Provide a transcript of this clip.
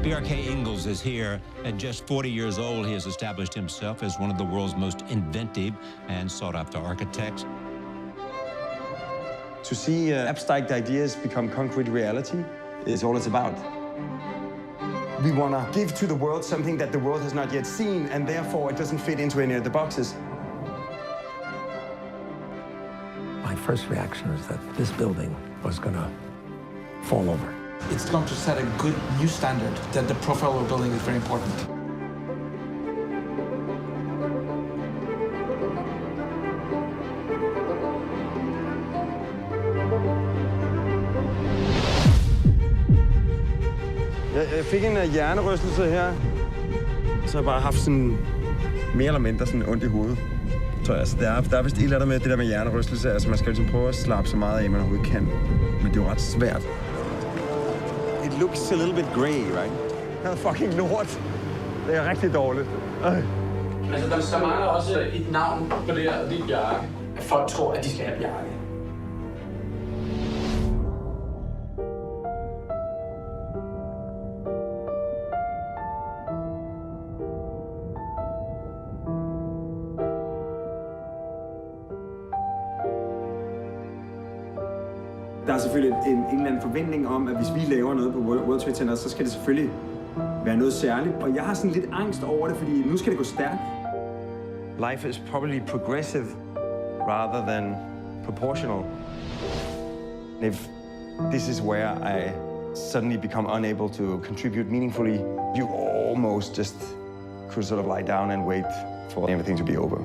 Bjarke Ingels is here. At just 40 years old, he has established himself as one of the world's most inventive and sought-after architects. To see abstract ideas become concrete reality is all it's about. We want to give to the world something that the world has not yet seen, and therefore it doesn't fit into any of the boxes. My first reaction was that this building was going to fall over. It's going to set a good new standard, that the profile of building is very important. Jeg fik en hjernerystelse her. Så har jeg bare haft sådan mere eller mindre sådan ondt i hovedet. Tror jeg. Altså, der er vist et eller andet med det der med hjernerystelse. Altså, man skal ligesom prøve at slappe så meget af, man overhovedet kan. Men det er jo ret svært. It looks a little bit grey, right? Det er fucking lort. Det er rigtig dårligt. Altså, der mangler også et navn på det her, og det er Bjarke. At folk tror, at de skal have Bjarke. Der er selvfølgelig en eller anden forventning om, at hvis vi laver noget på World Trade Center, så skal det selvfølgelig være noget særligt. Og jeg har sådan lidt angst over det, fordi nu skal det gå stærkt. Life is probably progressive rather than proportional. If this is where I suddenly become unable to contribute meaningfully, you almost just could sort of lie down and wait for everything to be over.